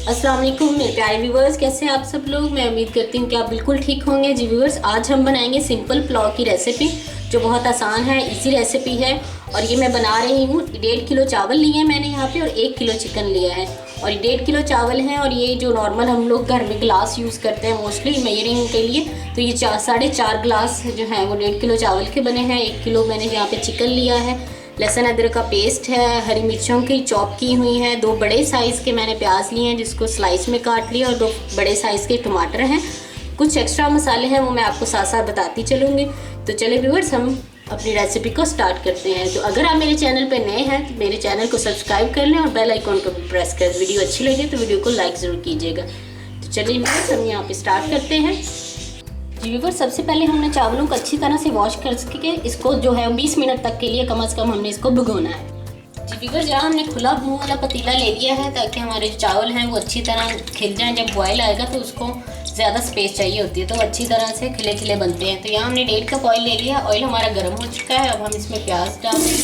अस्सलाम वालेकुम मेरे प्यारे व्यूवर्स, कैसे हैं आप सब लोग। मैं उम्मीद करती हूँ कि आप बिल्कुल ठीक होंगे। जी व्यूवर्स, आज हम बनाएंगे सिंपल पुलाव की रेसिपी जो बहुत आसान है, इजी रेसिपी है। और ये मैं बना रही हूँ। 1.5 किलो चावल लिए हैं मैंने यहाँ पे और 1 किलो चिकन लिया है। और 1.5 किलो चावल हैं और ये जो नॉर्मल हम लोग घर में गिलास यूज़ करते हैं मोस्टली मेजरिंग के लिए, तो ये 4.5 गिलास जो हैं वो 1.5 किलो चावल के बने हैं। 1 किलो मैंने यहाँ पे चिकन लिया है। लहसुन अदरक का पेस्ट है, हरी मिर्चों की चॉप की हुई है, 2 बड़े साइज़ के मैंने प्याज लिए हैं जिसको स्लाइस में काट लिया, और 2 बड़े साइज़ के टमाटर हैं। कुछ एक्स्ट्रा मसाले हैं वो मैं आपको साथ साथ बताती चलूँगी। तो चलिए व्यूअर्स, हम अपनी रेसिपी को स्टार्ट करते हैं। तो अगर आप मेरे चैनल पर नए हैं तो मेरे चैनल को सब्सक्राइब कर लें और बेल आइकॉन को भी प्रेस कर। वीडियो अच्छी लगे तो वीडियो को लाइक ज़रूर कीजिएगा। तो चलिए व्यूअर्स, हम यहाँ पर स्टार्ट करते हैं। जी व्यूअर्स, सबसे पहले हमने चावलों को अच्छी तरह से वॉश करके इसको जो है 20 मिनट तक के लिए कम से कम हमने इसको भिगोना है। जी व्यूअर्स, यहाँ हमने खुला मुँह वाला पतीला ले लिया है ताकि हमारे जो चावल हैं वो अच्छी तरह खिल जाएं। जब बॉयल आएगा तो उसको ज़्यादा स्पेस चाहिए होती है, तो अच्छी तरह से खिले खिले बनते हैं। तो यहाँ हमने 1.5 कप ऑयल ले लिया। ऑयल हमारा गर्म हो चुका है। अब हम इसमें प्याज डाल देंगे।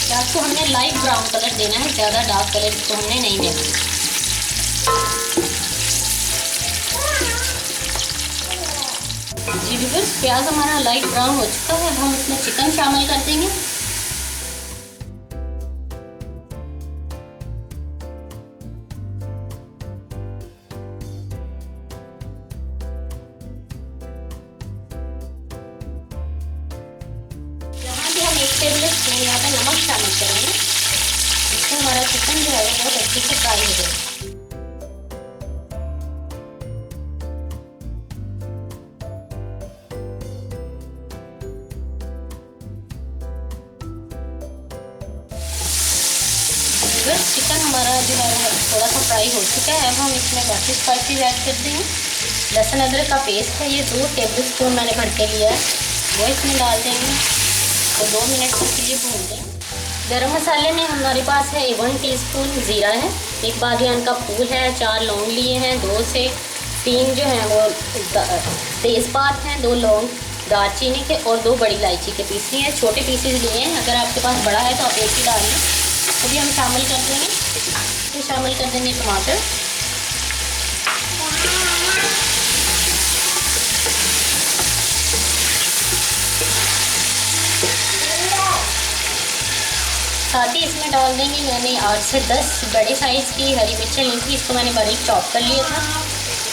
प्याज को हमने लाइट ब्राउन कलर देना है, ज़्यादा डार्क कलर इसको हमने नहीं देना। जी व्यूअर्स, प्याज हमारा लाइट ब्राउन हो चुका है। अब हम इसमें चिकन शामिल कर देंगे। यहाँ पे हम 1 टेबल स्पून यहाँ पे नमक शामिल करेंगे। इससे हमारा चिकन जो है वो बहुत अच्छे से फ्राई हो जाएगा। चिकन हमारा जो है वो थोड़ा सा फ्राई हो चुका है। अब हम इसमें बाकी स्पाइसेस ऐड कर देंगे। लहसुन अदरक का पेस्ट है, ये 2 टेबल स्पून मैंने भर के लिया है, वो इसमें डाल देंगे और 2 मिनट तक के लिए भून देंगे। गरम मसाले में हमारे पास है 1 टीस्पून ज़ीरा है, 1 बादियान का फूल है, 4 लौंग लिए हैं, 2 से 3 जो हैं वो तेज़पात हैं, 2 लौंग दालचीनी के और 2 बड़ी इलायची के पीस लिए हैं। छोटे पीसेस लिए हैं, अगर आपके पास बड़ा है तो आप एक ही डाल लें। तो भी हम शामिल कर देंगे। फिर शामिल कर देंगे टमाटर, साथ ही इसमें डाल देंगे मैंने 8 से 10 बड़े साइज़ की हरी मिर्चें ली थी, इसको मैंने बारीक चॉप कर लिया था।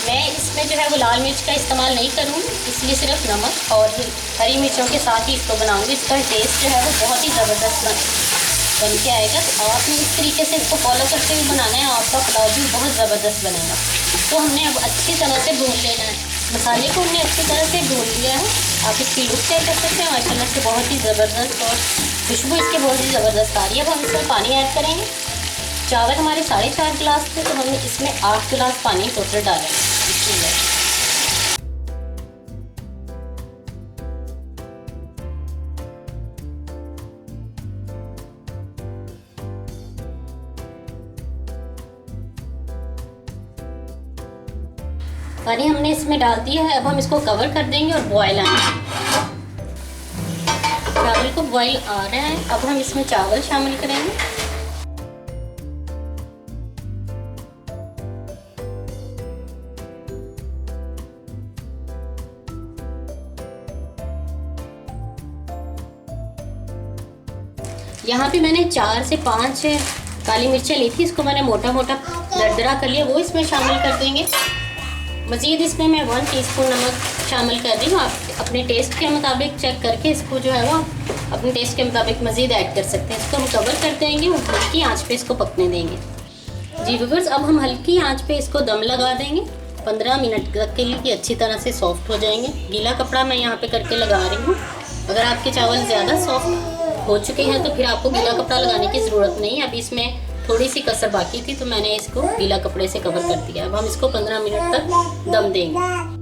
मैं इसमें जो है वो लाल मिर्च का इस्तेमाल नहीं करूँगी, इसलिए सिर्फ नमक और हरी मिर्चों के साथ ही इसको बनाऊँगी। इसका टेस्ट जो है वो बहुत ही ज़बरदस्त बन के आएगा। तो आपने इस तरीके से इसको फॉलो करते हुए बनाना है, आपका पुलाव भी बहुत ज़बरदस्त बनेगा। तो हमने अब अच्छी तरह से भून लेना है। मसाले को हमने अच्छी तरह से भून लिया है। आप इसकी लुक चेक कर सकते हैं, माशाल्लाह से बहुत ही ज़बरदस्त और खुशबू इसकी बहुत ही ज़बरदस्त आ रही है। अब हम इसमें पानी ऐड करेंगे। चावल हमारे 4.5 गिलास थे, तो हमने इसमें 8 गिलास पानी टोटल डालेंगे। पानी हमने इसमें डाल दिया है। अब हम इसको कवर कर देंगे और बॉयल आने। चावल को बॉयल आ रहा है। अब हम इसमें चावल शामिल करेंगे। यहाँ पे मैंने 4 से 5 काली मिर्चें ली थी, इसको मैंने मोटा मोटा दरदरा कर लिया, वो इसमें शामिल कर देंगे। मज़ीद इसमें मैं 1 टीस्पून नमक शामिल कर रही हूँ। आप अपने टेस्ट के मुताबिक चेक करके इसको जो है वो अपने टेस्ट के मुताबिक मज़ीद ऐड कर सकते हैं। इसको हम कवर कर देंगे और हल्की आंच पे इसको पकने देंगे। जी व्यूअर्स, अब हम हल्की आंच पे इसको दम लगा देंगे 15 मिनट तक के लिए, अच्छी तरह से सॉफ्ट हो जाएंगे। गीला कपड़ा मैं यहाँ पे करके लगा रही हूँ। अगर आपके चावल ज़्यादा सॉफ्ट हो चुके हैं तो फिर आपको गीला कपड़ा लगाने की ज़रूरत नहीं है। अब इसमें थोड़ी सी कसर बाकी थी तो मैंने इसको गीला कपड़े से कवर कर दिया। अब हम इसको 15 मिनट तक दम देंगे।